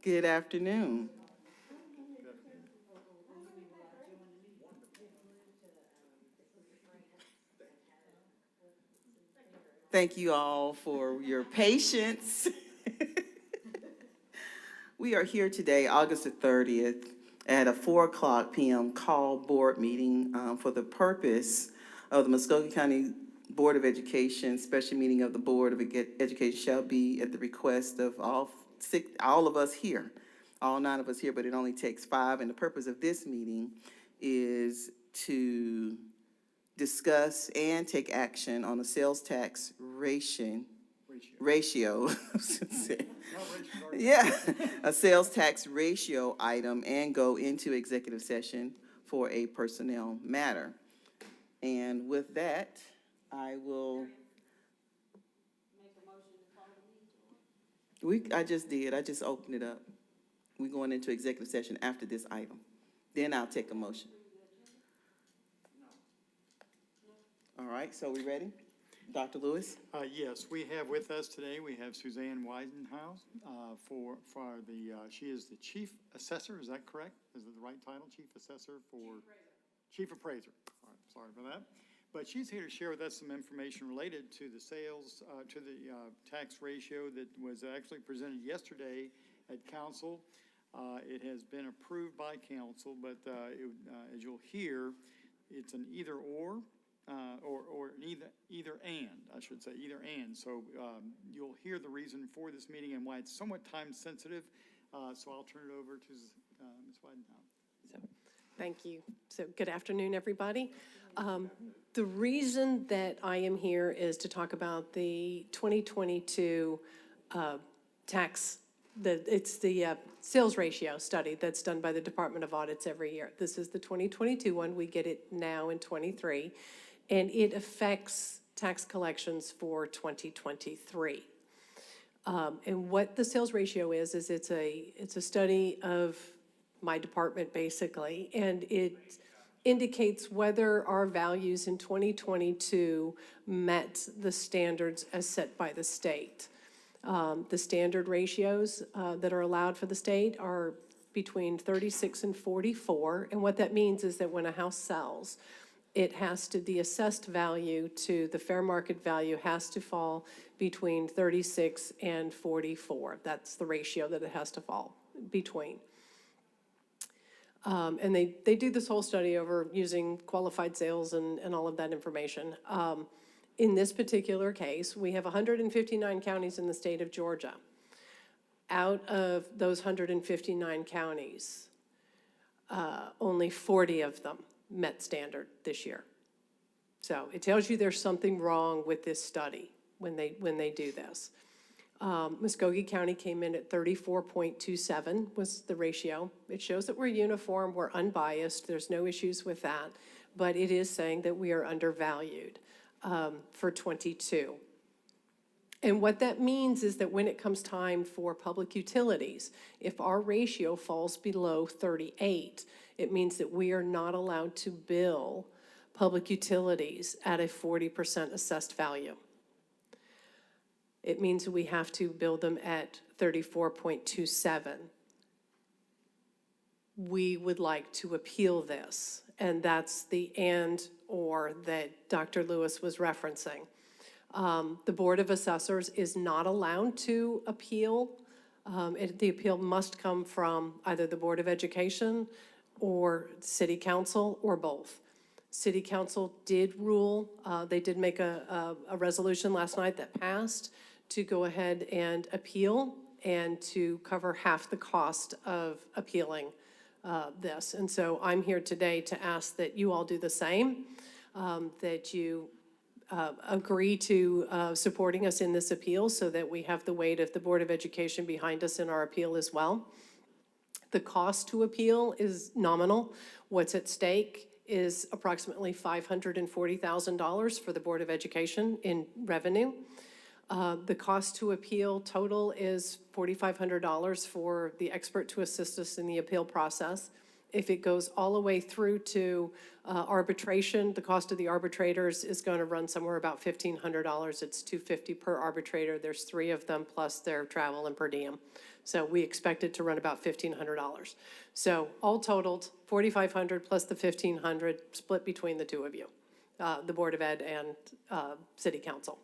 Good afternoon. Thank you all for your patience. We are here today, August the 30th, at a 4 p.m. call board meeting for the purpose of the Muscogee County Board of Education. Special meeting of the Board of Education shall be at the request of all of us here, all 9 of us here, but it only takes 5. And the purpose of this meeting is to discuss and take action on a sales tax ratio. Yeah, a sales tax ratio item and go into executive session for a personnel matter. And with that, I will. I just did. I just opened it up. We're going into executive session after this item. Then I'll take a motion. All right, so we ready? Dr. Lewis? Yes, we have with us today, we have Suzanne Weisenhaus she is the Chief Assessor, is that correct? Is it the right title? Chief Assessor for? Chief Appraiser. All right, sorry for that. But she's here to share with us some information related to the sales, to the tax ratio that was actually presented yesterday at council. It has been approved by council, but as you'll hear, it's an either or either and, I should say, either and. So you'll hear the reason for this meeting and why it's somewhat time sensitive. So I'll turn it over to Ms. Weidenhout. Thank you. So good afternoon, everybody. The reason that I am here is to talk about the 2022 tax. It's the sales ratio study that's done by the Department of Audits every year. This is the 2022 one. We get it now in 23, and it affects tax collections for 2023. And what the sales ratio is it's a study of my department basically, and it indicates whether our values in 2022 met the standards as set by the state. The standard ratios that are allowed for the state are between 36 and 44. And what that means is that when a house sells, the assessed value to the fair market value has to fall between 36 and 44. That's the ratio that it has to fall between. And they do this whole study over using qualified sales and all of that information. In this particular case, we have 159 counties in the state of Georgia. Out of those 159 counties, only 40 of them met standard this year. So it tells you there's something wrong with this study when they do this. Muscogee County came in at 34.27 was the ratio. It shows that we're uniform, we're unbiased, there's no issues with that, but it is saying that we are undervalued for 22. And what that means is that when it comes time for public utilities, if our ratio falls below 38, it means that we are not allowed to bill public utilities at a 40% assessed value. It means we have to bill them at 34.27. We would like to appeal this, and that's the or that Dr. Lewis was referencing. The Board of Assessors is not allowed to appeal. The appeal must come from either the Board of Education or City Council or both. City Council did rule, they did make a resolution last night that passed to go ahead and appeal and to cover half the cost of appealing this. And so I'm here today to ask that you all do the same, that you agree to supporting us in this appeal so that we have the weight of the Board of Education behind us in our appeal as well. The cost to appeal is nominal. What's at stake is approximately $540,000 for the Board of Education in revenue. The cost to appeal total is $4,500 for the expert to assist us in the appeal process. If it goes all the way through to arbitration, the cost of the arbitrators is going to run somewhere about $1,500. It's $250 per arbitrator. There's 3 of them plus their travel and per diem. So we expect it to run about $1,500. So all totaled, $4,500 plus the $1,500 split between the 2 of you, the Board of Ed and City Council.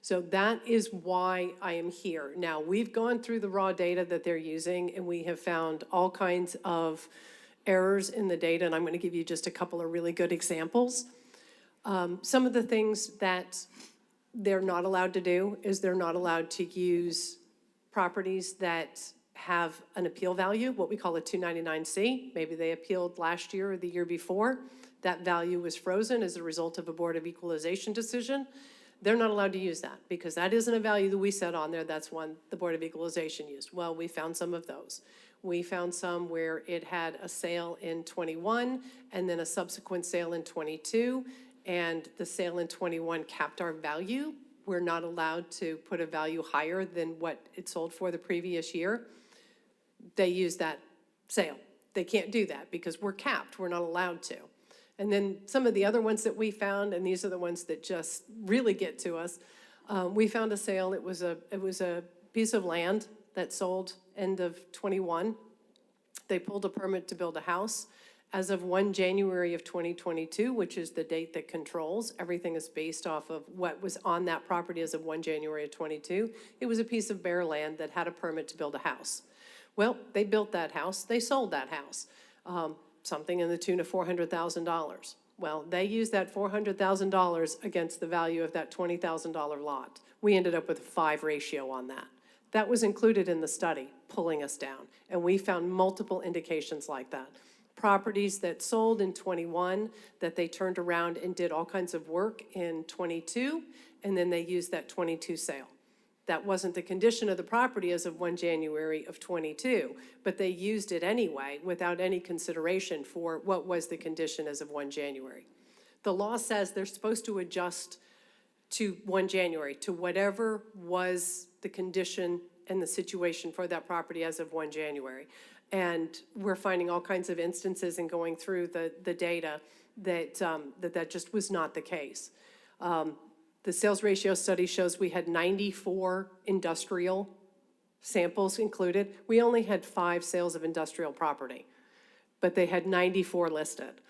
So that is why I am here. Now, we've gone through the raw data that they're using, and we have found all kinds of errors in the data, and I'm going to give you just a couple of really good examples. Some of the things that they're not allowed to do is they're not allowed to use properties that have an appeal value, what we call a 299C. Maybe they appealed last year or the year before. That value was frozen as a result of a Board of Equalization decision. They're not allowed to use that because that isn't a value that we set on there. That's one the Board of Equalization used. Well, we found some of those. We found some where it had a sale in 21 and then a subsequent sale in 22, and the sale in 21 capped our value. We're not allowed to put a value higher than what it sold for the previous year. They use that sale. They can't do that because we're capped. We're not allowed to. And then some of the other ones that we found, and these are the ones that just really get to us, we found a sale. It was a piece of land that sold end of 21. They pulled a permit to build a house. As of 1 January of 2022, which is the date that controls, everything is based off of what was on that property as of 1 January of 22. It was a piece of bare land that had a permit to build a house. Well, they built that house. They sold that house. Something in the tune of $400,000. Well, they used that $400,000 against the value of that $20,000 lot. We ended up with a 5 ratio on that. That was included in the study, pulling us down. And we found multiple indications like that. Properties that sold in 21 that they turned around and did all kinds of work in 22, and then they used that 22 sale. That wasn't the condition of the property as of 1 January of 22, but they used it anyway without any consideration for what was the condition as of 1 January. The law says they're supposed to adjust to 1 January, to whatever was the condition and the situation for that property as of 1 January. And we're finding all kinds of instances and going through the data that that just was not the case. The sales ratio study shows we had 94 industrial samples included. We only had 5 sales of industrial property, but they had 94 listed.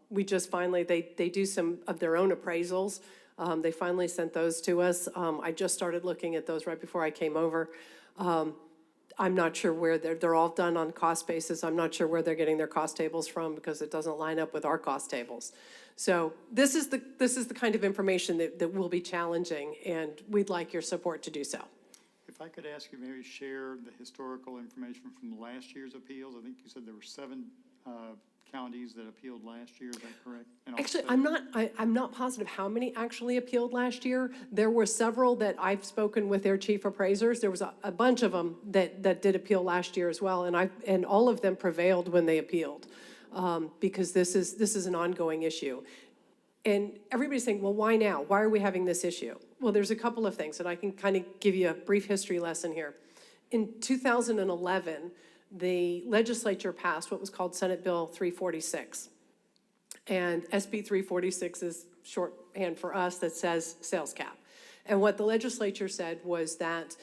We just finally, they do some of their own appraisals. They finally sent those to us. I just started looking at those right before I came over. I'm not sure where they're all done on cost basis. I'm not sure where they're getting their cost tables from because it doesn't line up with our cost tables. So this is the kind of information that will be challenging, and we'd like your support to do so. If I could ask you maybe share the historical information from last year's appeals. I think you said there were 7 counties that appealed last year. Is that correct? Actually, I'm not positive how many actually appealed last year. There were several that I've spoken with their chief appraisers. There was a bunch of them that did appeal last year as well, and all of them prevailed when they appealed, because this is an ongoing issue. And everybody's saying, well, why now? Why are we having this issue? Well, there's a couple of things, and I can kind of give you a brief history lesson here. In 2011, the legislature passed what was called Senate Bill 346. And SB 346 is shorthand for us that says sales cap. And what the legislature said was that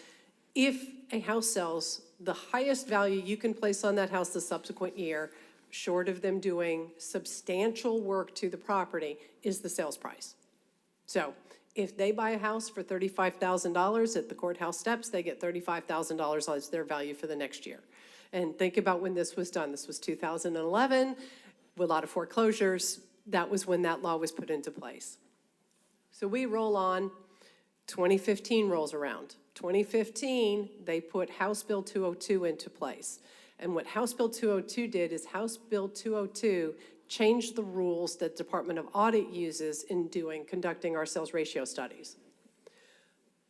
if a house sells, the highest value you can place on that house the subsequent year, short of them doing substantial work to the property, is the sales price. So if they buy a house for $35,000 at the courthouse steps, they get $35,000 as their value for the next year. And think about when this was done. This was 2011, with a lot of foreclosures. That was when that law was put into place. So we roll on, 2015 rolls around. 2015, they put House Bill 202 into place. And what House Bill 202 did is House Bill 202 changed the rules that Department of Audit uses in conducting our sales ratio studies.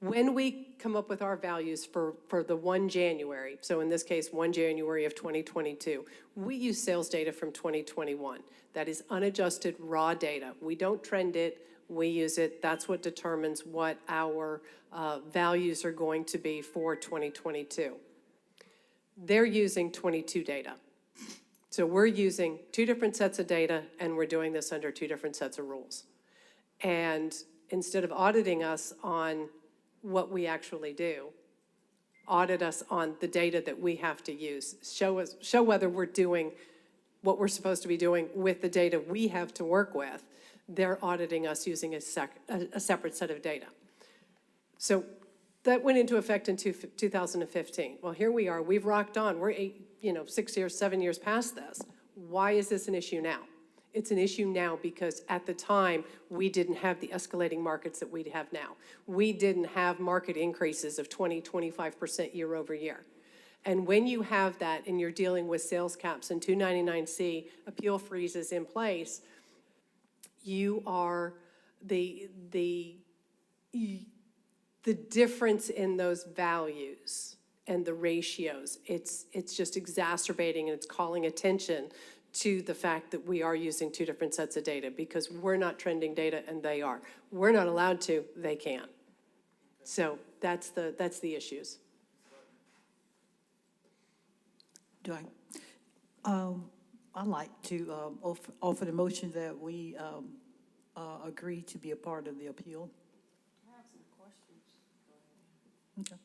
When we come up with our values for the 1 January, so in this case, 1 January of 2022, we use sales data from 2021. That is unadjusted raw data. We don't trend it, we use it. That's what determines what our values are going to be for 2022. They're using 22 data. So we're using two different sets of data, and we're doing this under two different sets of rules. And instead of auditing us on what we actually do, audit us on the data that we have to use. Show whether we're doing what we're supposed to be doing with the data we have to work with. They're auditing us using a separate set of data. So that went into effect in 2015. Well, here we are. We've rocked on. We're 6 years, 7 years past this. Why is this an issue now? It's an issue now because at the time, we didn't have the escalating markets that we have now. We didn't have market increases of 20, 25% year over year. And when you have that and you're dealing with sales caps and 299C appeal freezes in place, you are the difference in those values and the ratios, it's just exacerbating, and it's calling attention to the fact that we are using two different sets of data because we're not trending data and they are. We're not allowed to, they can. So that's the issues. Do I'd like to offer the motion that we agree to be a part of the appeal. I have some questions. Okay.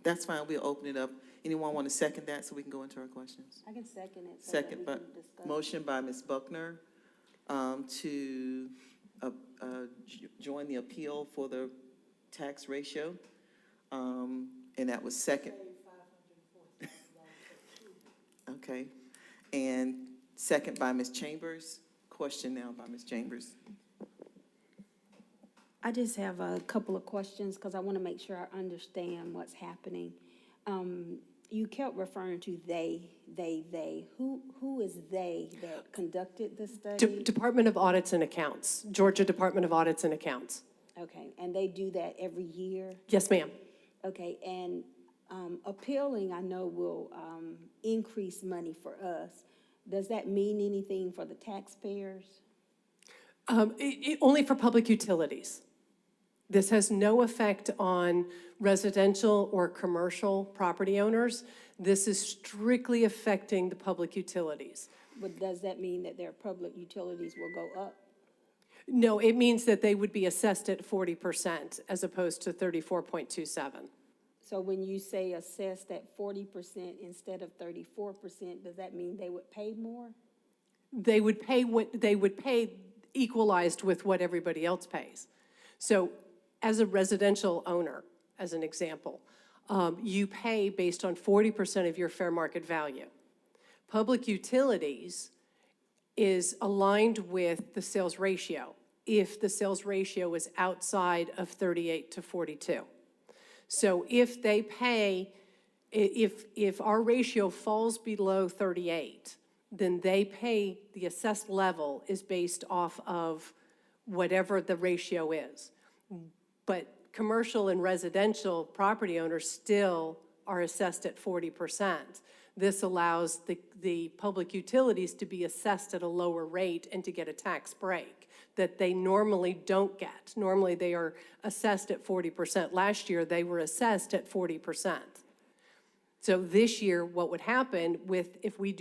That's fine, we'll open it up. Anyone want to second that so we can go into our questions? I can second it. So Second, that we but can discuss. motion by Ms. Buckner to join the appeal for the tax ratio. And that was second. Okay. And second by Ms. Chambers. Question now by Ms. Chambers. I just have a couple of questions because I want to make sure I understand what's happening. You kept referring to they. Who is they that conducted the study? Department of Audits and Accounts, Georgia Department of Audits and Accounts. Okay, and they do that every year? Yes, ma'am. Okay, and appealing, I know, will increase money for us. Does that mean anything for the taxpayers? Only for public utilities. This has no effect on residential or commercial property owners. This is strictly affecting the public utilities. But does that mean that their public utilities will go up? No, it means that they would be assessed at 40% as opposed to 34.27. So when you say assessed at 40% instead of 34%, does that mean they would pay more? They would pay equalized with what everybody else pays. So as a residential owner, as an example, you pay based on 40% of your fair market value. Public utilities is aligned with the sales ratio if the sales ratio is outside of 38 to 42. So if they pay, if our ratio falls below 38, then they pay, the assessed level is based off of whatever the ratio is. But commercial and residential property owners still are assessed at 40%. This allows the public utilities to be assessed at a lower rate and to get a tax break that they normally don't get. Normally they are assessed at 40%. Last year they were assessed at 40%. So this year, what would happen with, if we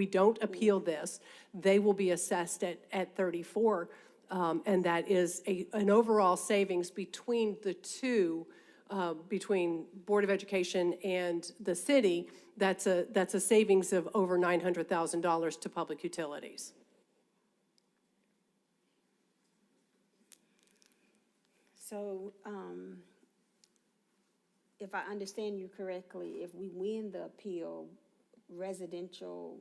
don't appeal this, they will be assessed at 34, and that is an overall savings between the two, between Board of Education and the city. That's a savings of over $900,000 to public utilities. So, if I understand you correctly, if we win the appeal, residential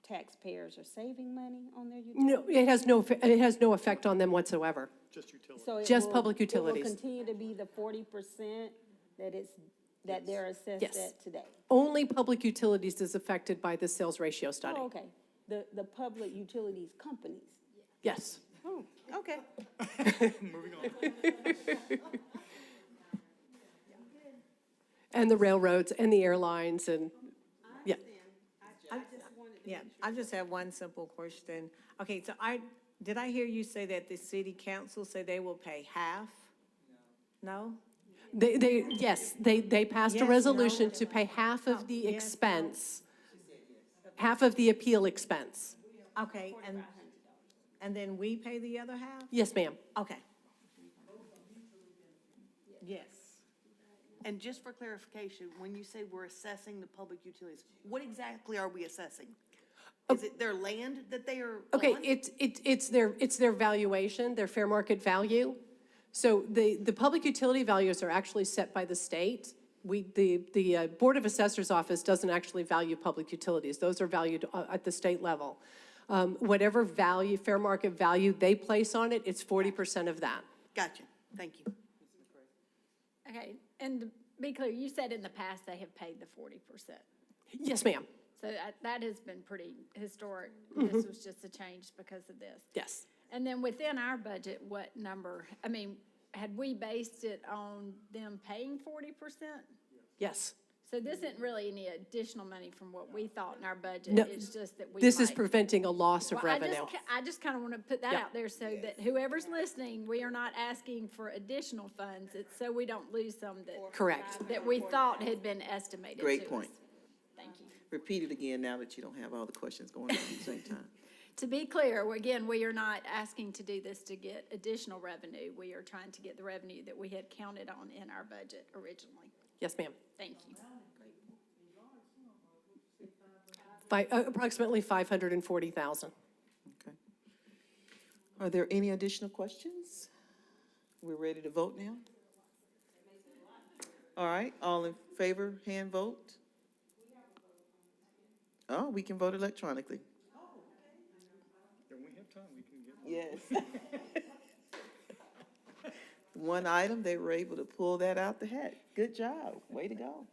taxpayers are saving money on their utilities? No, it has no effect on them whatsoever. Just utilities. So it Just will- public utilities. It will continue to be the 40% that they're assessed Yes. at today? Only public utilities is affected by the sales ratio study. Oh, okay. The public utilities companies? Yes. Oh, okay. Moving on. And the railroads and the airlines and, yeah. Yeah, I just have one simple question. Okay, so did I hear you say that the city council say they will pay half? No? Yes, they passed a Yes, resolution no. to pay half of the yes, no. expense, half of the appeal expense. Okay, and then we pay the other half? Yes, ma'am. Okay. Yes. And just for clarification, when you say we're assessing the public utilities, what exactly are we assessing? Is it their land that they are Okay, on? it's their valuation, their fair market value. So the public utility values are actually set by the state. The Board of Assessors Office doesn't actually value public utilities. Those are valued at the state level. Whatever value, fair market value they place on it, it's 40% of that. Gotcha, thank you. Okay, and to be clear, you said in the past they have paid the 40%. Yes, ma'am. So that has been pretty historic. This was just a change because of this. Yes. And then within our budget, what number, I mean, had we based it on them paying 40%? Yes. So this isn't really any additional money from what we thought in our budget. No, It's just that we This is might- preventing a loss of Well, revenue. I just kind of want to put that Yeah. out there so that whoever's listening, we are not asking for additional funds. It's so we don't lose some Correct. that we thought had been estimated. Great to point. us. Thank you. Repeat it again now that you don't have all the questions going on at the same time. To be clear, again, we are not asking to do this to get additional revenue. We are trying to get the revenue that we had counted on in our budget originally. Yes, ma'am. Thank you. Approximately 540,000. Okay. Are there any additional questions? We're ready to vote now? All right, all in favor, hand vote? Oh, we can vote electronically. When we have time, we can get. Yes. One item, they were able to pull that out the hat. Good job. Way to go.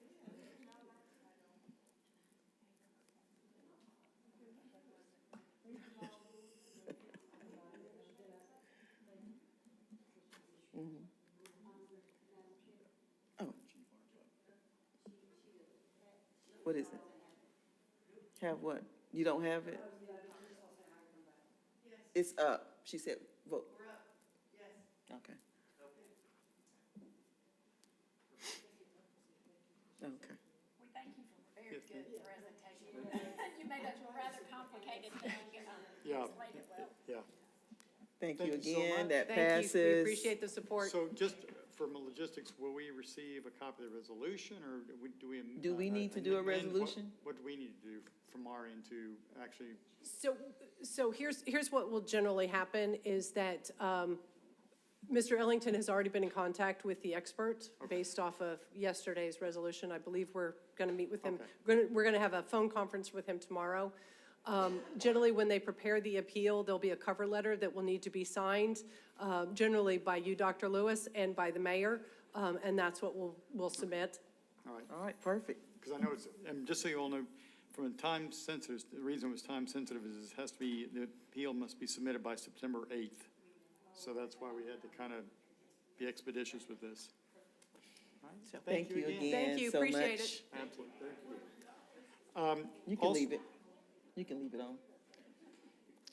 Oh. What is it? Have what? You don't have it? It's up. She said, vote. We're up, yes. Okay. Okay. We thank you for a very good presentation. You made a rather complicated thing. Yeah, yeah. Thank you Thank you so again. much. That Thank you. passes. We appreciate the support. So just for logistics, will we receive a copy of the resolution, or do we? Do we need to do a amend? resolution? What do we need to do from our end to actually? So here's what will generally happen is that Mr. Ellington has already been in contact with the expert based off of yesterday's resolution. I believe we're going to meet with him. We're going to have a phone conference with him tomorrow. Generally, when they prepare the appeal, there'll be a cover letter that will need to be signed, generally by you, Dr. Lewis, and by the mayor, and that's what we'll submit. All right, perfect. Because I know it's, and just so you all know, from a time sensitive, the reason it was time sensitive is it has to be, the appeal must be submitted by September 8th. So that's why we had to kind of be expeditious with this. All right, so Thank you again Thank you, so appreciate much. it. Absolutely. You can Also- leave it. You can leave it on.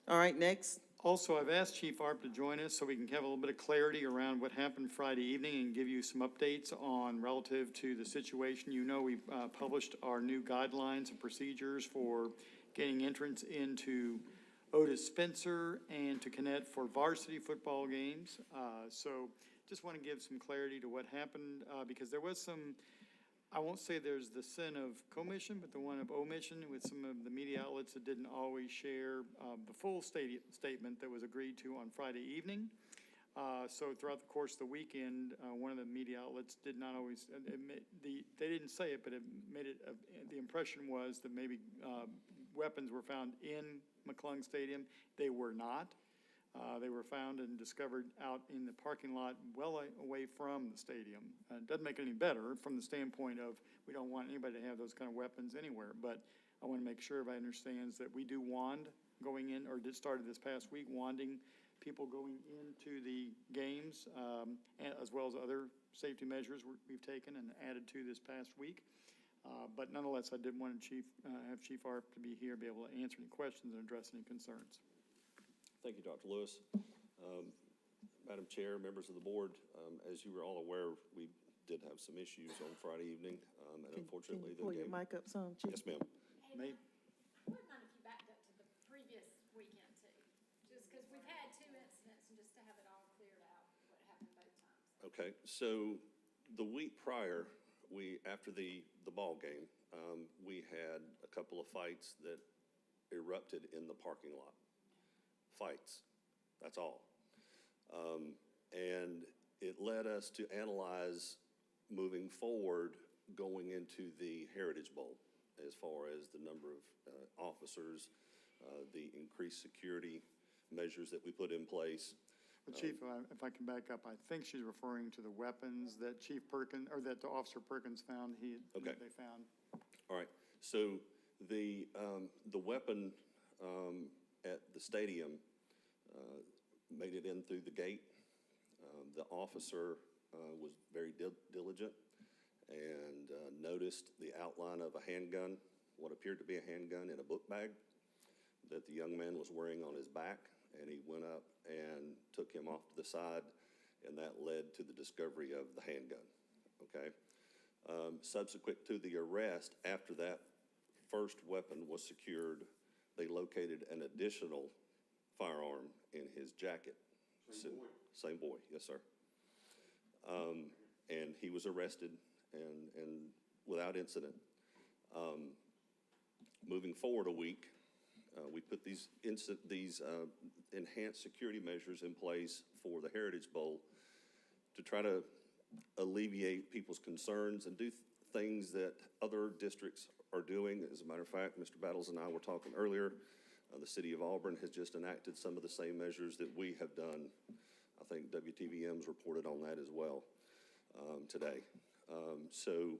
All right, next. Also, I've asked Chief Arp to join us so we can have a little bit of clarity around what happened Friday evening and give you some updates on relative to the situation. You know, we published our new guidelines and procedures for gaining entrance into Otis Spencer and to Connect for varsity football games. So just want to give some clarity to what happened because there was some, I won't say there's the sin of commission, but the one of omission with some of the media outlets that didn't always share the full statement that was agreed to on Friday evening. So throughout the course of the weekend, one of the media outlets did not always, they didn't say it, but it made it, the impression was that maybe weapons were found in McClung Stadium. They were not. They were found and discovered out in the parking lot well away from the stadium. It doesn't make it any better from the standpoint of we don't want anybody to have those kind of weapons anywhere, but I want to make sure everybody understands that we do wand going in, or did started this past week, wanding people going into the games, as well as other safety measures we've taken and added to this past week. But nonetheless, I did want to have Chief Arp to be here, be able to answer any questions and address any concerns. Thank you, Dr. Lewis. Madam Chair, members of the board, as you were all aware, we did have some issues on Friday evening, and Can unfortunately, you the pull your game. mic up some, Chief? Yes, ma'am. May, Wouldn't mind if you backed up to the previous weekend too, just because we've had 2 incidents and just to have it all cleared out, what happened both times. Okay, so the week prior, after the ball game, we had a couple of fights that erupted in the parking lot. Fights, that's all. And it led us to analyze moving forward, going into the Heritage Bowl, as far as the number of officers, the increased security measures that we put in place. well, Chief, if I can back up, I think she's referring to the weapons that Chief Perkins, or that Officer Perkins found, Okay. they found. All right, so the weapon at the stadium made it in through the gate. The officer was very diligent and noticed the outline of a handgun, what appeared to be a handgun in a book bag that the young man was wearing on his back, and he went up and took him off to the side, and that led to the discovery of the handgun, okay? Subsequent to the arrest, after that first weapon was secured, they located an additional firearm in his jacket. Same boy, yes, sir. And he was arrested and without incident. Moving forward a week, we put these enhanced security measures in place for the Heritage Bowl to try to alleviate people's concerns and do things that other districts are doing. As a matter of fact, Mr. Battles and I were talking earlier, the city of Auburn has just enacted some of the same measures that we have done. I think WTVM's reported on that as well today. So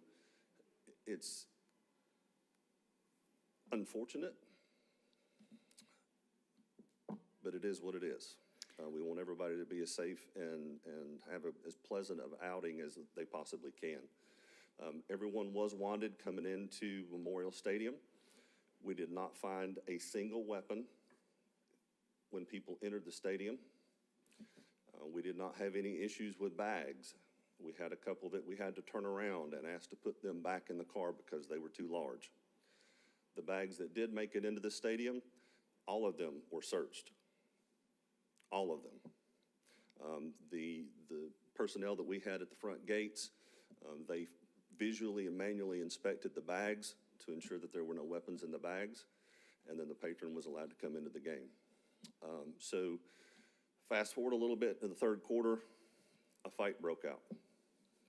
it's unfortunate, but it is what it is. We want everybody to be as safe and have as pleasant of outing as they possibly can. Everyone was wanted coming into Memorial Stadium. We did not find a single weapon when people entered the stadium. We did not have any issues with bags. We had a couple that we had to turn around and ask to put them back in the car because they were too large. The bags that did make it into the stadium, all of them were searched. All of them. The personnel that we had at the front gates, they visually and manually inspected the bags to ensure that there were no weapons in the bags, and then the patron was allowed to come into the game. So fast forward a little bit in the third quarter, a fight broke out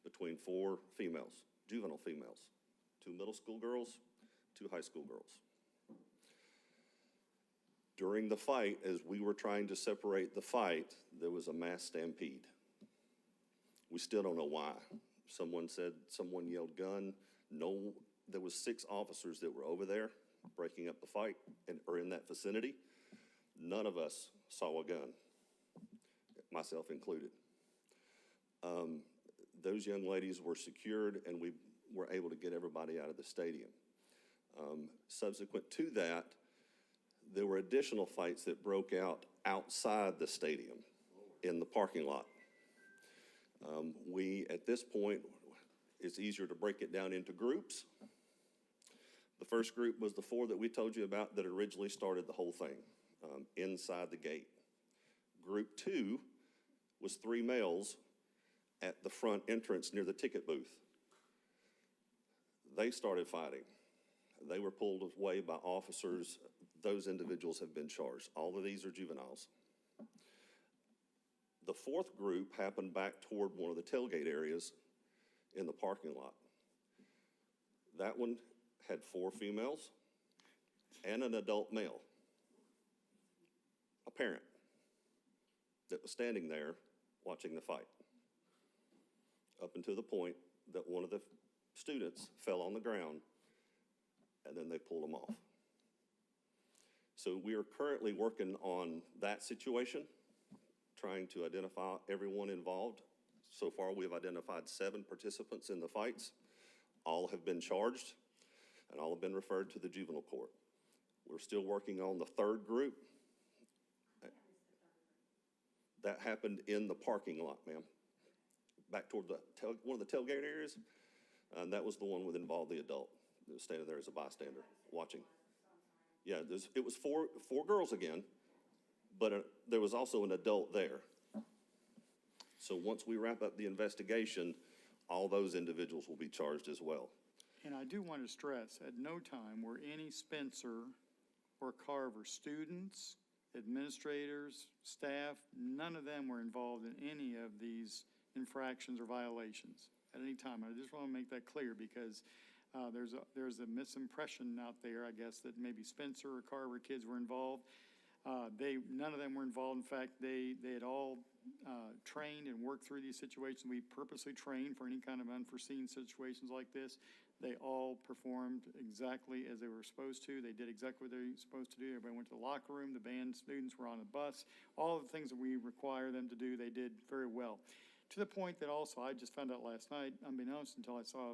between 4 females, juvenile females, 2 middle school girls, 2 high school girls. During the fight, as we were trying to separate the fight, there was a mass stampede. We still don't know why. Someone said someone yelled gun. No, there was 6 officers that were over there breaking up the fight or in that vicinity. None of us saw a gun, myself included. Those young ladies were secured, and we were able to get everybody out of the stadium. Subsequent to that, there were additional fights that broke out outside the stadium in the parking lot. At this point, it's easier to break it down into groups. The first group was the 4 that we told you about that originally started the whole thing, inside the gate. Group 2 was 3 males at the front entrance near the ticket booth. They started fighting. They were pulled away by officers. Those individuals have been charged. All of these are juveniles. The 4th group happened back toward one of the tailgate areas in the parking lot. That one had 4 females and an adult male, a parent that was standing there watching the fight, up until the point that one of the students fell on the ground, and then they pulled him off. So we are currently working on that situation, trying to identify everyone involved. So far, we have identified 7 participants in the fights. All have been charged, and all have been referred to the juvenile court. We're still working on the 3rd group. That happened in the parking lot, ma'am, back toward one of the tailgate areas. And that was the one that involved the adult that was standing there as a bystander watching. Yeah, it was four girls again, but there was also an adult there. So once we wrap up the investigation, all those individuals will be charged as well. And I do want to stress, at no time were any Spencer or Carver students, administrators, staff, none of them were involved in any of these infractions or violations at any time. I just want to make that clear because there's a misimpression out there, I guess, that maybe Spencer or Carver kids were involved. None of them were involved. In fact, they had all trained and worked through these situations. We purposely trained for any kind of unforeseen situations like this. They all performed exactly as they were supposed to. They did exactly what they were supposed to do. Everybody went to the locker room. The band students were on a bus. All of the things that we require them to do, they did very well. To the point that also, I just found out last night, unbeknownst until I saw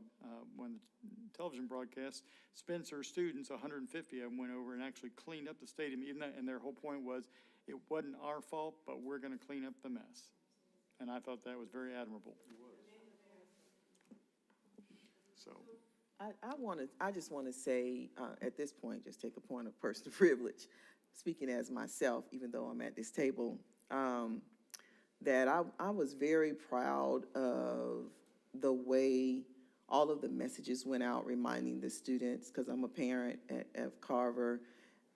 one of the television broadcasts, Spencer students, 150 of them went over and actually cleaned up the stadium, and their whole point was, it wasn't our fault, but we're going to clean up the mess. And I thought that was very admirable. So. I just want to say, at this point, just take a point of personal privilege, speaking as myself, even though I'm at this table, that I was very proud of the way all of the messages went out reminding the students, because I'm a parent at Carver,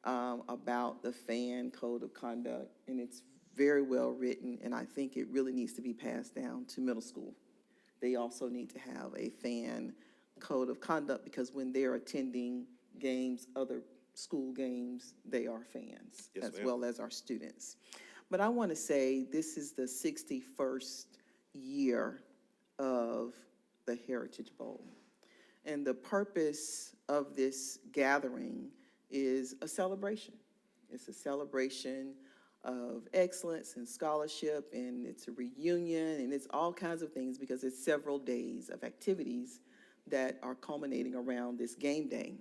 about the fan code of conduct, and it's very well written, and I think it really needs to be passed down to middle school. They also need to have a fan code of conduct, because when they're attending games, other school games, they are fans, Yes, as ma'am. well as our students. But I want to say this is the 61st year of the Heritage Bowl. And the purpose of this gathering is a celebration. It's a celebration of excellence and scholarship, and it's a reunion, and it's all kinds of things, because it's several days of activities that are culminating around this game day.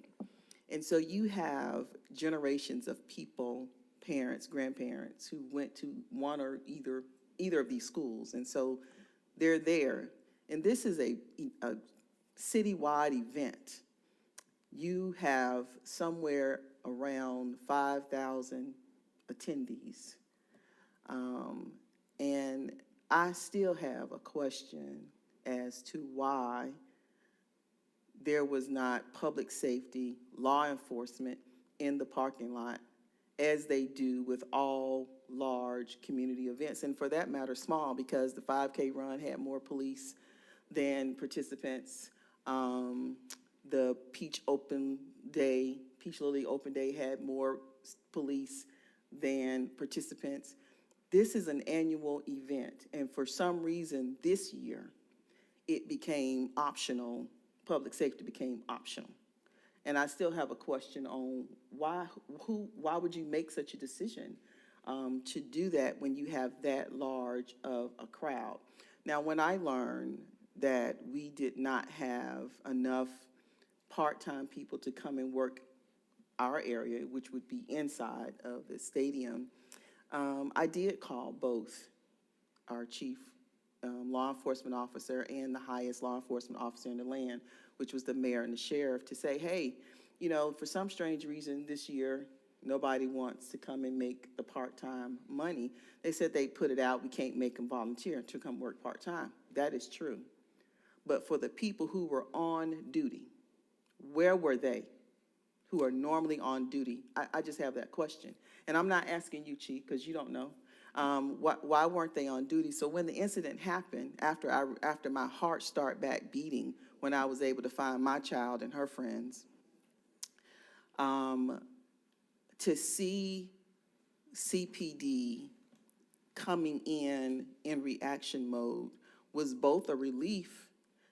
And so you have generations of people, parents, grandparents, who went to one or either of these schools. And so they're there. And this is a citywide event. You have somewhere around 5,000 attendees. And I still have a question as to why there was not public safety, law enforcement in the parking lot, as they do with all large community events, and for that matter, small, because the 5K run had more police than participants. The Peach Lily Open Day had more police than participants. This is an annual event, and for some reason this year, it became optional. Public safety became optional. And I still have a question on why would you make such a decision to do that when you have that large of a crowd? Now, when I learned that we did not have enough part-time people to come and work our area, which would be inside of the stadium, I did call both our chief law enforcement officer and the highest law enforcement officer in the land, which was the mayor and the sheriff, to say, hey, you know, for some strange reason this year, nobody wants to come and make the part-time money. They said they put it out, we can't make them volunteer to come work part-time. That is true. But for the people who were on duty, where were they, who are normally on duty? I just have that question. And I'm not asking you, Chief, because you don't know. Why weren't they on duty? So when the incident happened, after my heart started back beating, when I was able to find my child and her friends, to see CPD coming in reaction mode was both a relief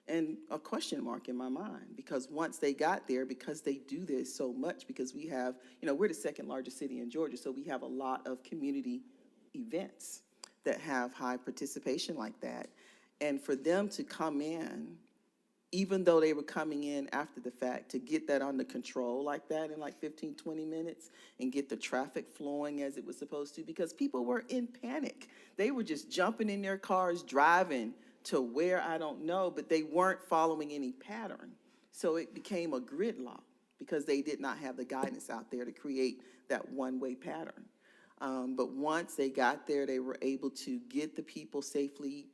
and a question mark in my mind, because once they got there, because they do this so much, because we have, you know, we're the second largest city in Georgia, so we have a lot of community events that have high participation like that. And for them to come in, even though they were coming in after the fact, to get that under control like that in like 15, 20 minutes and get the traffic flowing as it was supposed to, because people were in panic. They were just jumping in their cars, driving to where, I don't know, but they weren't following any pattern. So it became a gridlock because they did not have the guidance out there to create that one-way pattern. But once they got there, they were able to get the people safely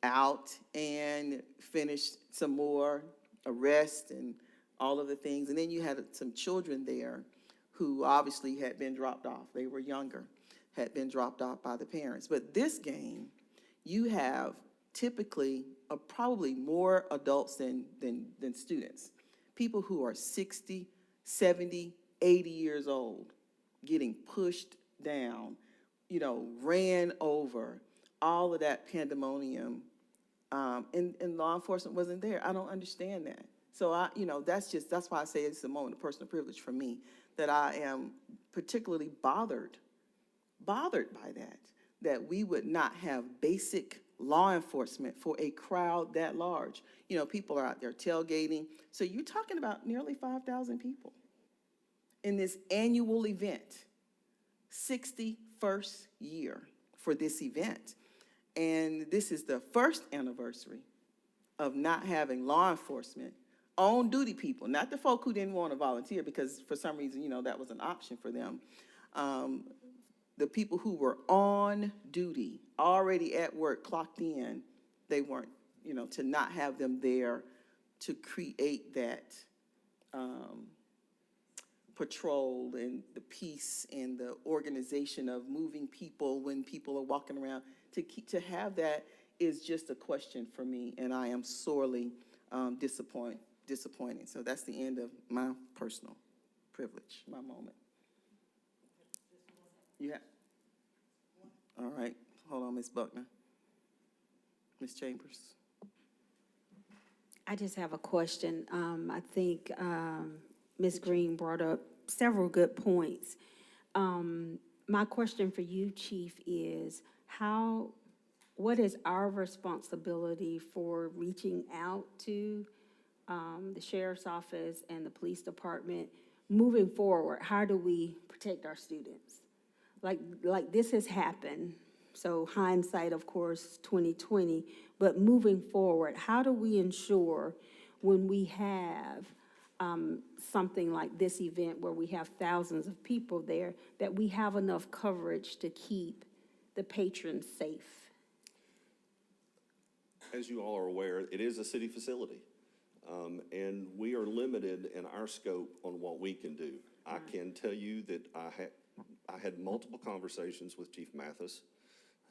out and finish some more arrests and all of the things. And then you had some children there who obviously had been dropped off. They were younger, had been dropped off by the parents. But this game, you have typically probably more adults than students. People who are 60, 70, 80 years old, getting pushed down, ran over, all of that pandemonium, and law enforcement wasn't there. I don't understand that. So that's why I say it's a moment of personal privilege for me, that I am particularly bothered by that we would not have basic law enforcement for a crowd that large. People are out there tailgating. So you're talking about nearly 5,000 people in this annual event, 61st year for this event. And this is the first anniversary of not having law enforcement, on duty people, not the folk who didn't want to volunteer because for some reason, that was an option for them. The people who were on duty, already at work, clocked in, they weren't, to not have them there to create that patrol and the peace and the organization of moving people when people are walking around, to have that is just a question for me, and I am sorely disappointed. So that's the end of my personal privilege, my moment. Yeah. All right. Hold on, Ms. Buckner. Ms. Chambers. I just have a question. I think Ms. Green brought up several good points. My question for you, Chief, is what is our responsibility for reaching out to the sheriff's office and the police department moving forward? How do we protect our students? Like this has happened. So hindsight, of course, 2020, but moving forward, how do we ensure when we have something like this event where we have thousands of people there, that we have enough coverage to keep the patrons safe? As you all are aware, it is a city facility, and we are limited in our scope on what we can do. I can tell you that I had multiple conversations with Chief Mathis.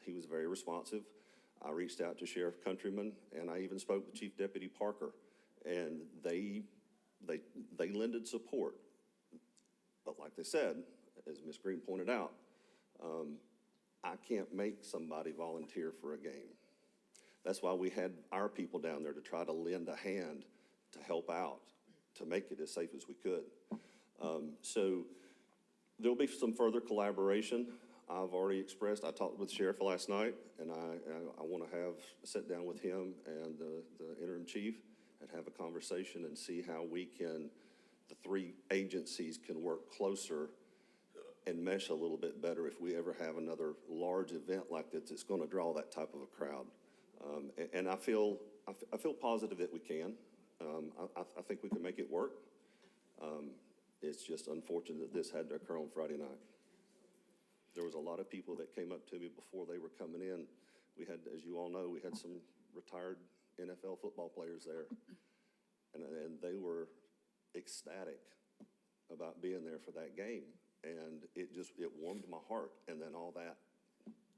He was very responsive. I reached out to Sheriff Countryman, and I even spoke with Chief Deputy Parker, and they lended support. But like they said, as Ms. Green pointed out, I can't make somebody volunteer for a game. That's why we had our people down there to try to lend a hand to help out, to make it as safe as we could. So there'll be some further collaboration. I've already expressed, I talked with the sheriff last night, and I want to sit down with him and the interim chief and have a conversation and see how the three agencies can work closer and mesh a little bit better if we ever have another large event like this that's going to draw that type of a crowd. And I feel positive that we can. I think we can make it work. It's just unfortunate that this had to occur on Friday night. There was a lot of people that came up to me before they were coming in. We had, as you all know, we had some retired NFL football players there, and they were ecstatic about being there for that game, and it warmed my heart. And then all that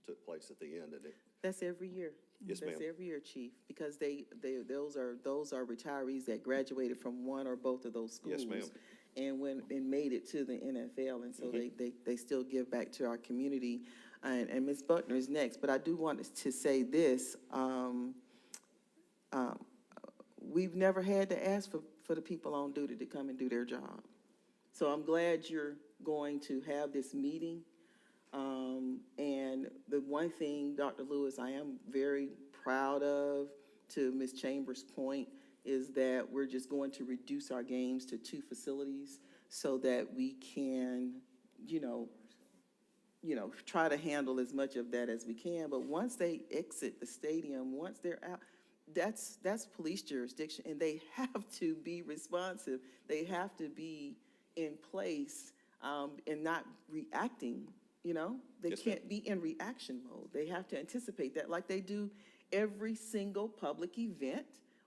took place at the end, and That's every year. Yes, ma'am. That's every year, Chief, because those are retirees that graduated from one or both of those schools. Yes, ma'am. And made it to the NFL, and so they still give back to our community. And Ms. Buckner is next, but I do want to say this. We've never had to ask for the people on duty to come and do their job. So I'm glad you're going to have this meeting. And the one thing, Dr. Lewis, I am very proud of, to Ms. Chambers' point, is that we're just going to reduce our games to 2 facilities so that we can, try to handle as much of that as we can. But once they exit the stadium, once they're out, that's police jurisdiction, and they have to be responsive. They have to be in place, and not reacting, you know? They Yes, ma'am. can't be in reaction mode. They have to anticipate that like they do every single public event.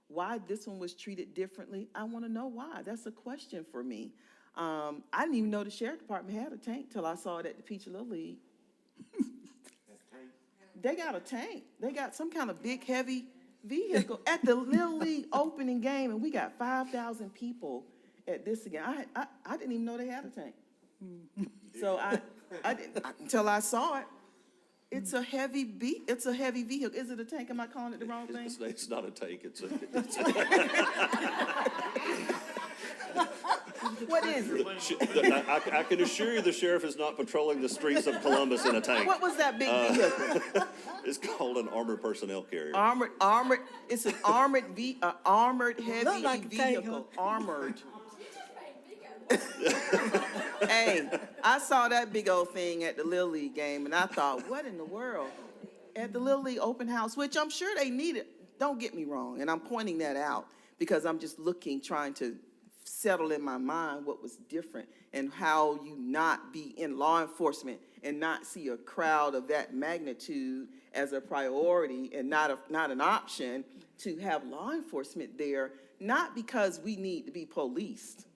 Why this one was treated differently, I want to know why. That's a question for me. I didn't even know the sheriff department had a tank till I saw it at the Peach Little League. They got a tank. They got some kind of big, heavy vehicle at the Little League opening game, and we got 5,000 people at this again. I didn't even know they had a tank. So I didn't, until I saw it. It's a heavy vehicle. Is it a tank? Am I calling it the wrong thing? It's not a tank, What is it? I can assure you the sheriff is not patrolling the streets of Columbus in a tank. What was that big vehicle? It's called an armored personnel carrier. Armored, it's an armored heavy Look like a tank, vehicle, armored. Hey, I saw that big old thing at the Little League game, and I thought, what in the world? At the Little League open house, which I'm sure they needed, don't get me wrong, and I'm pointing that out because I'm just trying to settle in my mind what was different and how you not be in law enforcement and not see a crowd of that magnitude as a priority and not an option to have law enforcement there, not because we need to be policed,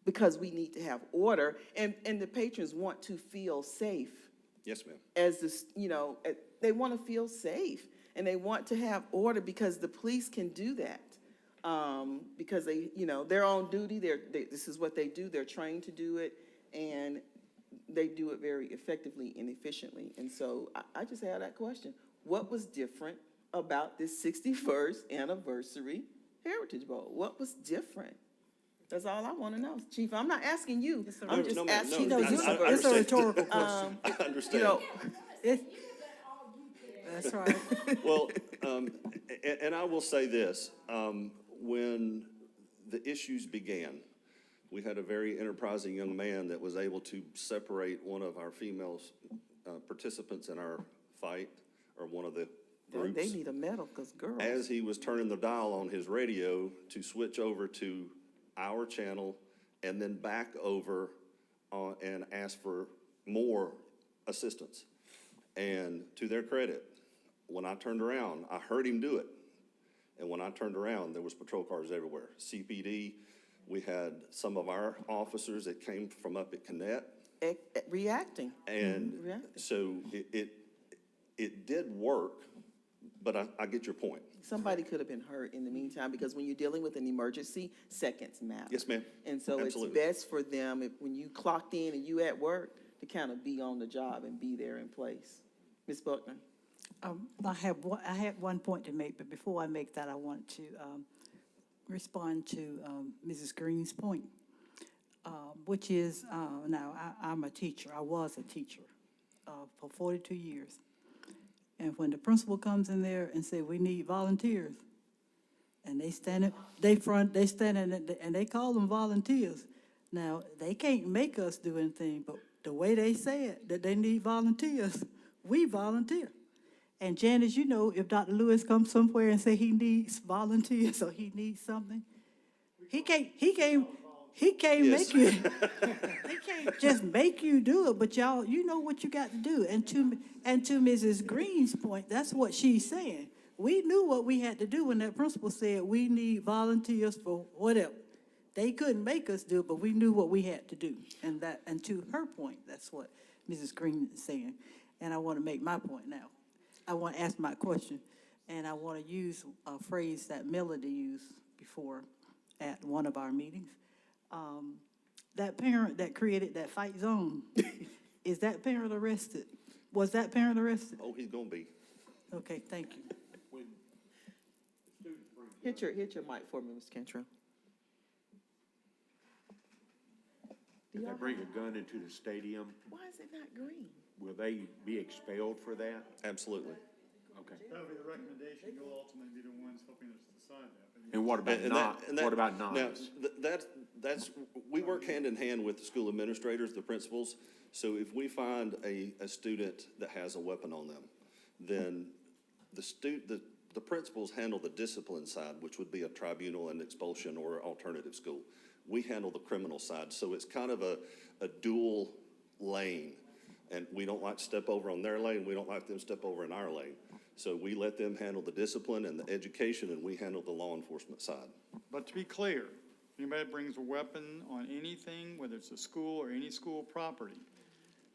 because we need to have order, and the patrons want to feel safe. Yes, ma'am. As this, you know, they want to feel safe, and they want to have order because the police can do that. Because they, you know, they're on duty, this is what they do, they're trained to do it, and they do it very effectively and efficiently. And so I just had that question. What was different about this 61st anniversary Heritage Bowl? What was different? That's all I want to know, Chief. I'm not asking you. I'm just asking the universe. It's a rhetorical question. I understand. You know, That's right. Well, and I will say this, when the issues began, we had a very enterprising young man that was able to separate one of our female participants in our fight, or one of the groups. they need a medal, because girls. As he was turning the dial on his radio to switch over to our channel and then back over and ask for more assistance. And to their credit, when I turned around, I heard him do it. And when I turned around, there was patrol cars everywhere. CPD, we had some of our officers that came from up at Connect. Reacting. And Reacting. so it did work, but I get your point. Somebody could have been hurt in the meantime, because when you're dealing with an emergency, seconds matter. Yes, ma'am. And so Absolutely. it's best for them, when you clocked in and you at work, to kind of be on the job and be there in place. Ms. Buckner? I had one point to make, but before I make that, I want to respond to Mrs. Green's point, which is, now, I'm a teacher. I was a teacher for 42 years. And when the principal comes in there and say, we need volunteers, and they stand and they call them volunteers. Now, they can't make us do anything, but the way they say it, that they need volunteers, we volunteer. And Janice, you know, if Dr. Lewis comes somewhere and say he needs volunteers or he needs something, he can't Yes. make you, he can't just make you do it, but y'all, you know what you got to do. And to Mrs. Green's point, that's what she's saying. We knew what we had to do when that principal said we need volunteers for whatever. They couldn't make us do it, but we knew what we had to do. And to her point, that's what Mrs. Green is saying. And I want to make my point now. I want to ask my question, and I want to use a phrase that Melody used before at one of our meetings. That parent that created that fight zone, is that parent arrested? Was that parent arrested? Oh, he's gonna be. Okay, thank you. Hit your mic for me, Mr. Cantrell. If they bring a gun into the stadium, Why is it not green? will they be expelled for that? Absolutely. Okay. That'll be the recommendation. You'll ultimately be the ones helping us decide that. And what about what about Now, knives? that's, we work hand in hand with the school administrators, the principals. So if we find a student that has a weapon on them, then the the principals handle the discipline side, which would be a tribunal and expulsion or alternative school. We handle the criminal side, so it's kind of a dual lane. And we don't like to step over on their lane, we don't like them to step over in our lane. So we let them handle the discipline and the education, and we handle the law enforcement side. But to be clear, anybody that brings a weapon on anything, whether it's a school or any school property,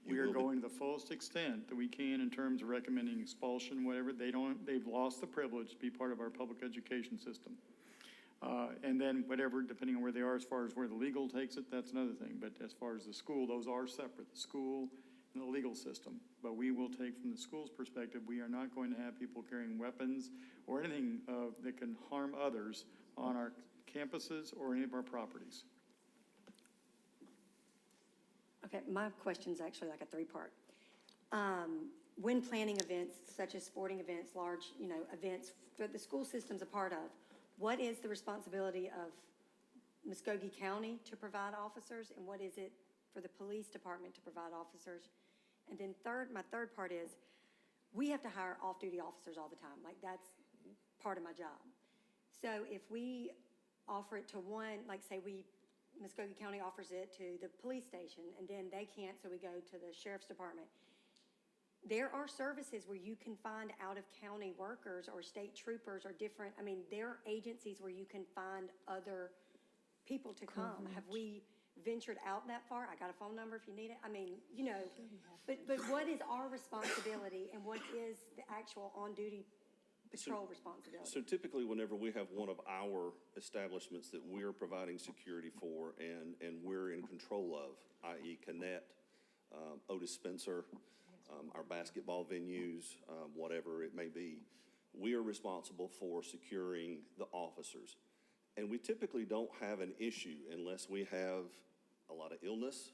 we are going to the fullest extent that we can in terms of recommending expulsion, whatever. They've lost the privilege to be part of our public education system. And then whatever, depending on where they are, as far as where the legal takes it, that's another thing. But as far as the school, those are separate, the school and the legal system. But we will take from the school's perspective, we are not going to have people carrying weapons or anything that can harm others on our campuses or any of our properties. Okay, my question's actually like a three-part. When planning events such as sporting events, large, events that the school system's a part of, what is the responsibility of Muscogee County to provide officers, and what is it for the police department to provide officers? And then my third part is, we have to hire off-duty officers all the time. Like, that's part of my job. So if we offer it to one, like say Muscogee County offers it to the police station, and then they can't, so we go to the sheriff's department. There are services where you can find out-of-county workers or state troopers or different, there are agencies where you can find other people to come. Have we ventured out that far? I got a phone number if you need it. But what is our responsibility, and what is the actual on-duty patrol responsibility? So typically, whenever we have one of our establishments that we're providing security for and we're in control of, i.e. Connect, Otis Spencer, our basketball venues, whatever it may be, we are responsible for securing the officers. And we typically don't have an issue unless we have a lot of illness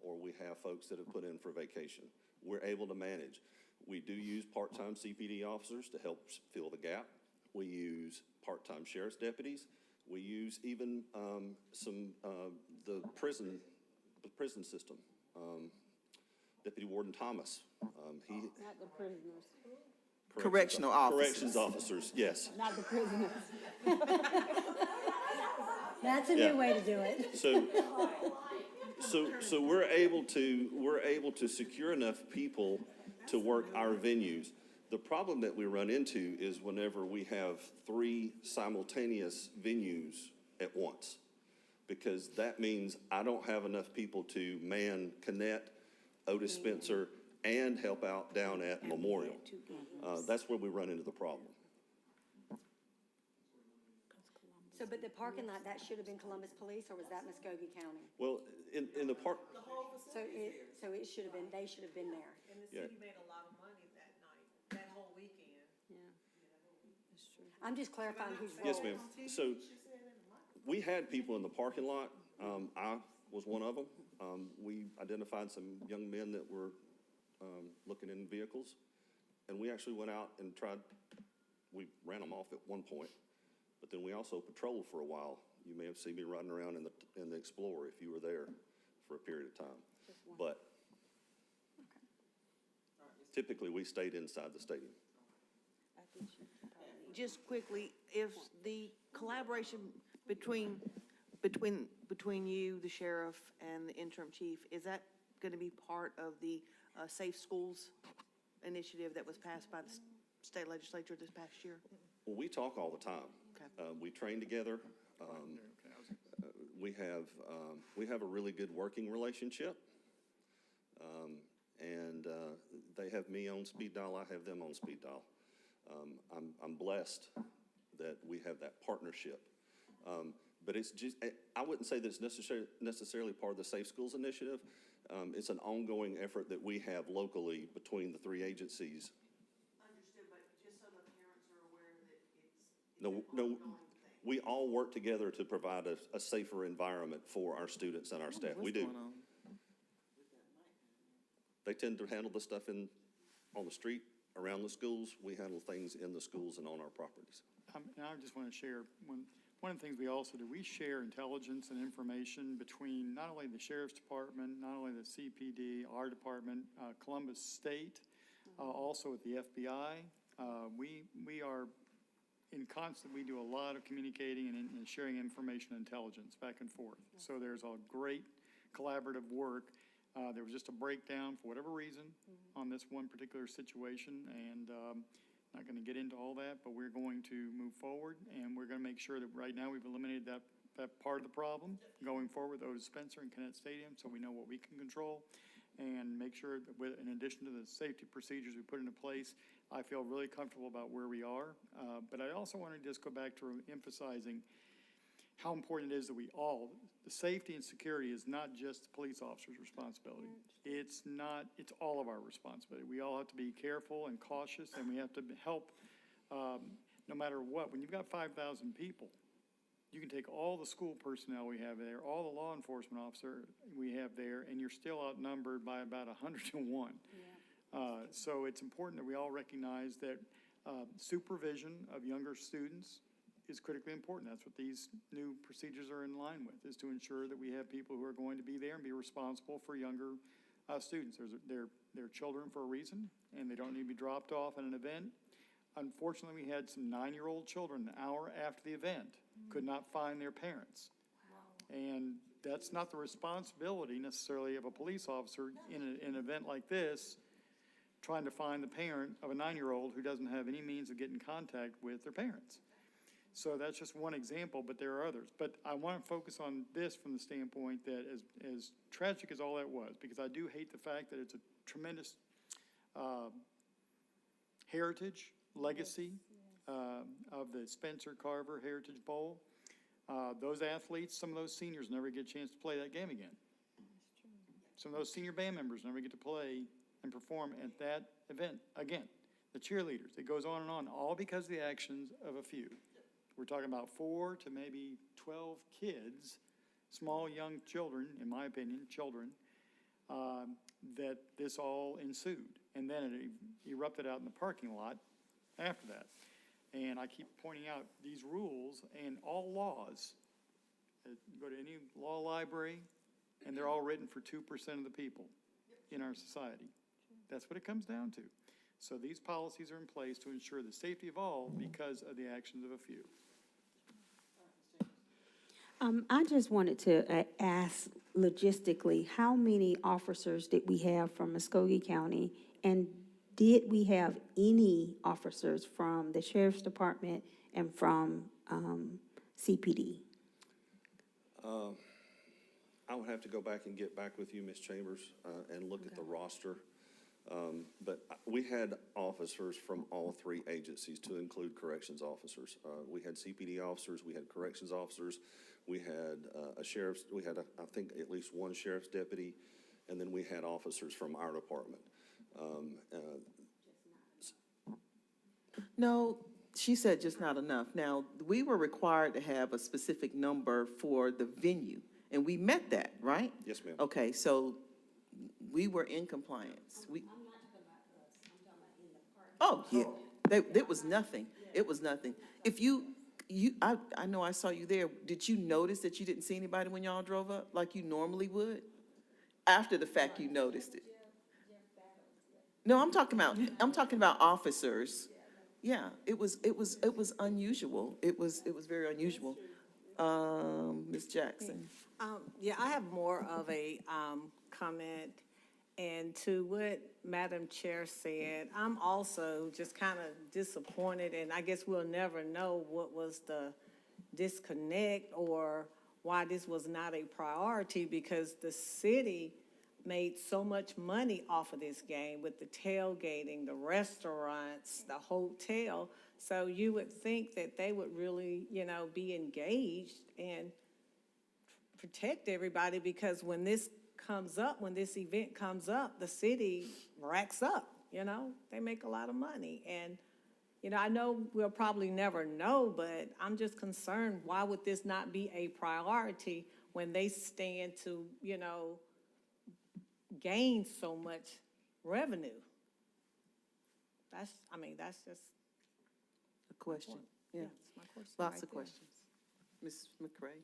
or we have folks that have put in for vacation. We're able to manage. We do use part-time CPD officers to help fill the gap. We use part-time sheriff's deputies. We use even the prison system. Deputy Warden Thomas. Not the prisoners. Correctional officers. Corrections officers, yes. Not the prisoners. That's a new way to do it. So we're able to secure enough people to work our venues. The problem that we run into is whenever we have 3 simultaneous venues at once, because that means I don't have enough people to man Connect, Otis Spencer, and help out down at Memorial. That's where we run into the problem. So, but the parking lot, that should have been Columbus Police, or was that Muscogee County? Well, in the park. So it should have been, they should have been there. And the city made a lot of money that night, that whole weekend. Yeah, that's true. I'm just clarifying who's role. Yes, ma'am. So we had people in the parking lot. I was one of them. We identified some young men that were looking in vehicles, and we actually went out and we ran them off at one point, but then we also patrolled for a while. You may have seen me riding around in the Explorer if you were there for a period of time. But typically we stayed inside the stadium. Just quickly, if the collaboration between you, the sheriff, and the interim chief, is that going to be part of the Safe Schools initiative that was passed by the state legislature this past year? Well, we talk all the time. Okay. We train together. We have a really good working relationship. And they have me on speed dial. I have them on speed dial. I'm blessed that we have that partnership. But it's just, I wouldn't say that it's necessarily part of the Safe Schools initiative. It's an ongoing effort that we have locally between the 3 agencies. Understood, but just so the parents are aware that it's No, we all work together to provide a safer environment for our students and our staff. We do. They tend to handle the stuff on the street, around the schools. We handle things in the schools and on our properties. And I just want to share, one of the things we also do, we share intelligence and information between not only the Sheriff's Department, not only the CPD, our department, Columbus State, also with the FBI. We are we do a lot of communicating and sharing information intelligence back and forth. So there's a great collaborative work. There was just a breakdown for whatever reason on this one particular situation, and not going to get into all that, but we're going to move forward, and we're going to make sure that right now we've eliminated that part of the problem going forward with Otis Spencer and Connect Stadium, so we know what we can control, and make sure that in addition to the safety procedures we put into place, I feel really comfortable about where we are. But I also want to just go back to emphasizing how important it is that the safety and security is not just the police officer's responsibility. It's all of our responsibility. We all have to be careful and cautious, and we have to help no matter what. When you've got 5,000 people, you can take all the school personnel we have there, all the law enforcement officer we have there, and you're still outnumbered by about 100 to 1. So it's important that we all recognize that supervision of younger students is critically important. That's what these new procedures are in line with, is to ensure that we have people who are going to be there and be responsible for younger students. They're children for a reason, and they don't need to be dropped off at an event. Unfortunately, we had some 9-year-old children an hour after the event could not find their parents. Wow. And that's not the responsibility necessarily of a police officer in an event like this, trying to find the parent of a 9-year-old who doesn't have any means of getting in contact with their parents. So that's just one example, but there are others. But I want to focus on this from the standpoint that as tragic as all that was, because I do hate the fact that it's a tremendous heritage, legacy of the Spencer Carver Heritage Bowl. Those athletes, some of those seniors never get a chance to play that game again. Some of those senior band members never get to play and perform at that event again. The cheerleaders, it goes on, all because of the actions of a few. We're talking about 4 to maybe 12 kids, small young children, in my opinion, that this all ensued. And then it erupted out in the parking lot after that. And I keep pointing out these rules and all laws. You go to any law library, and they're all written for 2% of the people in our society. That's what it comes down to. So these policies are in place to ensure the safety of all because of the actions of a few. I just wanted to ask logistically, how many officers did we have from Muscogee County? And did we have any officers from the Sheriff's Department and from CPD? I would have to go back and get back with you, Ms. Chambers, and look at the roster. But we had officers from all 3 agencies, to include corrections officers. We had CPD officers, we had corrections officers, we had I think at least 1 sheriff's deputy, and then we had officers from our department. No, she said just not enough. Now, we were required to have a specific number for the venue, and we met that, right? Yes, ma'am. Okay, so we were in compliance. I'm not talking about us, I'm talking about in the park. Oh, yeah, it was nothing. It was nothing. If I know I saw you there. Did you notice that you didn't see anybody when y'all drove up like you normally would? After the fact, you noticed it. No, I'm talking about officers. Yeah, it was unusual. It was very unusual. Ms. Jackson. Yeah, I have more of a comment. And to what Madam Chair said, I'm also just kind of disappointed, and I guess we'll never know what was the disconnect or why this was not a priority, because the city made so much money off of this game with the tailgating, the restaurants, the hotel. So you would think that they would really, be engaged and protect everybody, because when this event comes up, the city racks up, they make a lot of money. And, I know we'll probably never know, but I'm just concerned, why would this not be a priority when they stand to, gain so much revenue? That's just A question. Yeah. that's my question. Lots right of there. questions. Ms. McCray.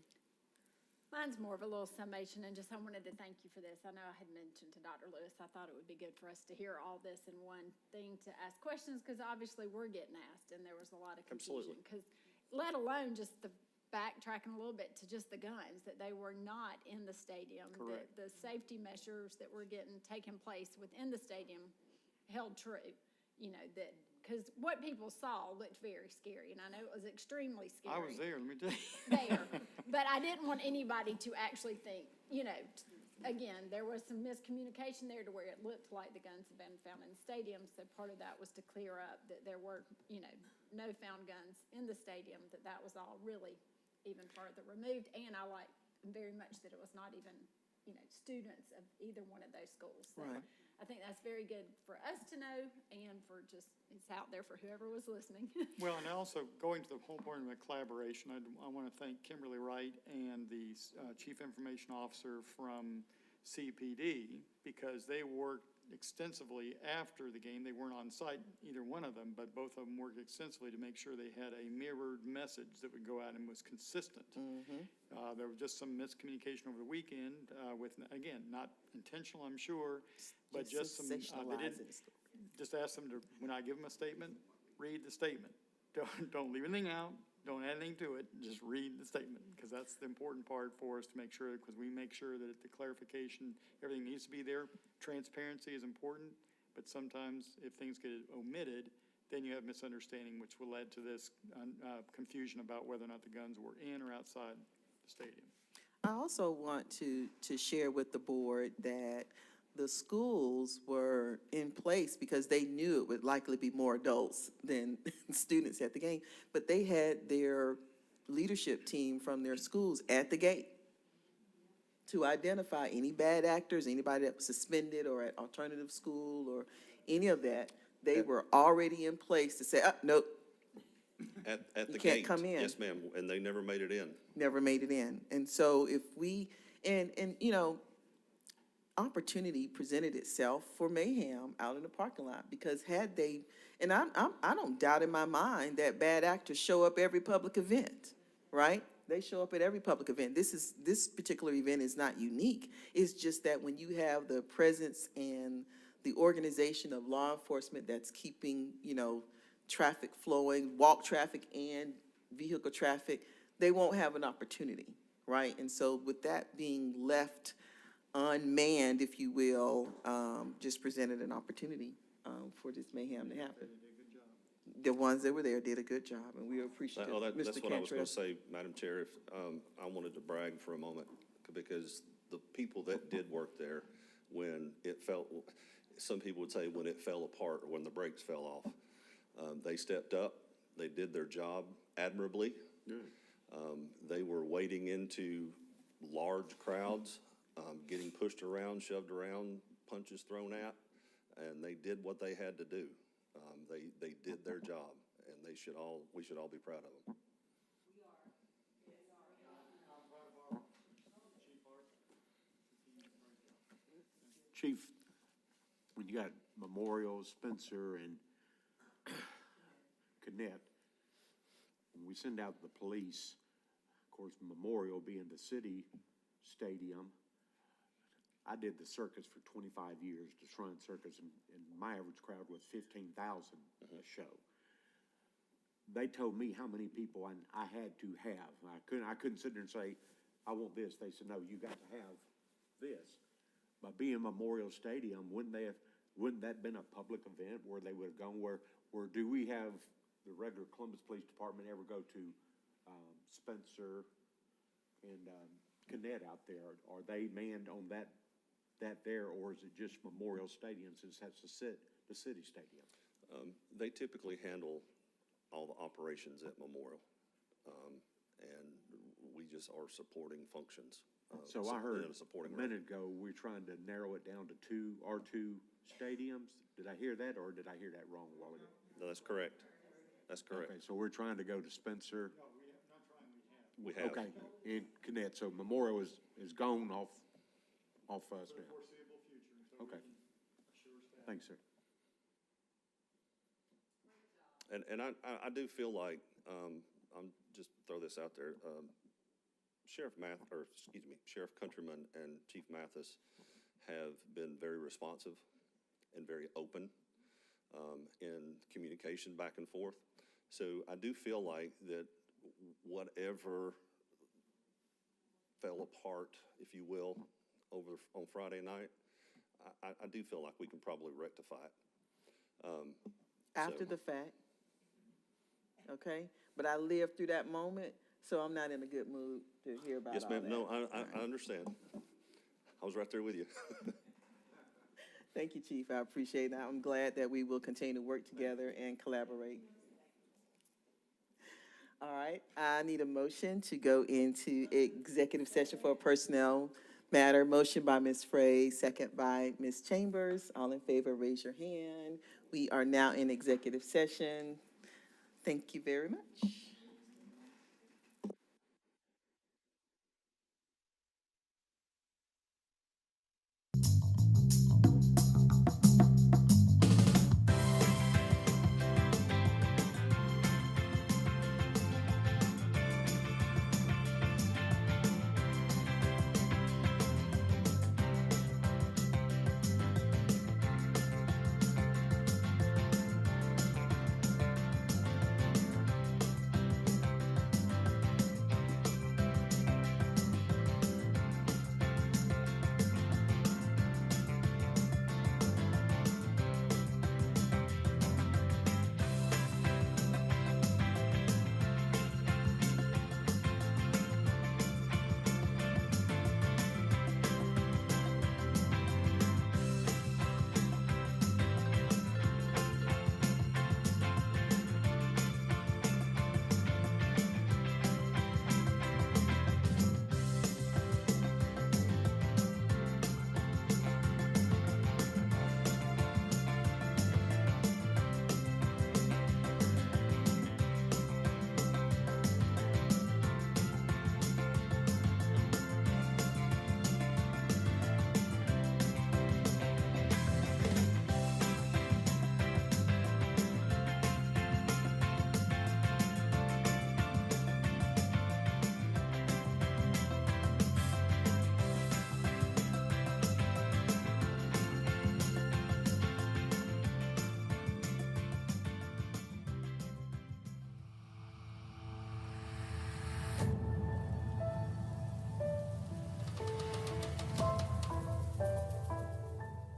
Mine's more of a little summation, and just I wanted to thank you for this. I know I had mentioned to Dr. Lewis, I thought it would be good for us to hear all this in one thing to ask questions, because obviously we're getting asked, and there was a lot of confusion. Absolutely. Because let alone just the backtracking a little bit to just the guns, that they were not in the stadium. Correct. The safety measures that were taking place within the stadium held true, you know, that, because what people saw looked very scary, and I know it was extremely scary. I was there, let me tell you. There, but I didn't want anybody to actually think, you know, again, there was some miscommunication there to where it looked like the guns had been found in the stadium, so part of that was to clear up that there were, you know, no found guns in the stadium, that was all really even further removed, and I like very much that it was not even, you know, students of either one of those schools. So Right. I think that's very good for us to know, and for just, it's out there for whoever was listening. Well, and also, going to the whole point of the collaboration, I want to thank Kimberly Wright and the Chief Information Officer from CPD, because they worked extensively after the game. They weren't on site, either one of them, but both of them worked extensively to make sure they had a mirrored message that would go out and was consistent. There was just some miscommunication over the weekend with, again, not intentional, I'm sure, but just some, they didn't, just ask them to, when I give them a statement, read the statement. Don't leave anything out, don't add anything to it, just read the statement, because that's the important part for us to make sure, because we make sure that the clarification, everything needs to be there. Transparency is important, but sometimes if things get omitted, then you have misunderstanding, which will lead to this confusion about whether or not the guns were in or outside the stadium. I also want to share with the board that the schools were in place because they knew it would likely be more adults than students at the game, but they had their leadership team from their schools at the gate to identify any bad actors, anybody that was suspended or at alternative school or any of that. They were already in place to say, nope, At the You gate. can't come in. Yes, ma'am, and they never made it in. never made it in. And so if we, and you know, opportunity presented itself for mayhem out in the parking lot, because had they, and I don't doubt in my mind that bad actors show up every public event, right? They show up at every public event. This particular event is not unique. It's just that when you have the presence and the organization of law enforcement that's keeping, you know, traffic flowing, walk traffic and vehicle traffic, they won't have an opportunity, right? And so with that being left unmanned, if you will, just presented an opportunity for this mayhem to happen. The ones that were there did a good job, and we appreciate Oh, that's Mr. what I was going Cantrell. to say, Madam Chair. If, I wanted to brag for a moment, because the people that did work there, when it felt, some people would say when it fell apart or when the brakes fell off, they stepped up, they did their job admirably. They were wading into large crowds, getting pushed around, shoved around, punches thrown at, and they did what they had to do. They did their job, and we should all be proud of them. Chief, when you got Memorial, Spencer, and Connect, when we send out the police, of course, Memorial being the city stadium, I did the circus for 25 years, the Shrine Circus, and my average crowd was 15,000 a show. They told me how many people I had to have. I couldn't sit there and say, I want this. They said, no, you got to have this. By being Memorial Stadium, wouldn't that been a public event where they would have gone, where do we have the regular Columbus Police Department ever go to Spencer and Cadet out there? Are they manned on that there, or is it just Memorial Stadium since that's the city stadium? They typically handle all the operations at Memorial, and we just are supporting functions. So I heard supporting a minute ago, we're trying to narrow it down to two stadiums. Did I hear that, or did I hear that wrong a while ago? No, that's correct. That's correct. Okay, so we're trying to go to Spencer. We have. Okay, and Connect, so Memorial is gone off us now. Foreseeable future, until we Okay. can assure staff. Thanks, sir. And I do feel like, I'm just throw this out there, Sheriff Countryman and Chief Mathis have been very responsive and very open in communication back and forth. So I do feel like that whatever fell apart, if you will, on Friday night, I do feel like we can probably rectify it. After So- the fact, okay? But I lived through that moment, so I'm not in a good mood to hear about Yes, all ma'am. that. No, I understand. I was right there with you. Thank you, Chief. I appreciate that. I'm glad that we will continue to work together and collaborate. All right, I need a motion to go into executive session for a personnel matter. Motion by Ms. Frey, second by Ms. Chambers. All in favor, raise your hand. We are now in executive session. Thank you very much.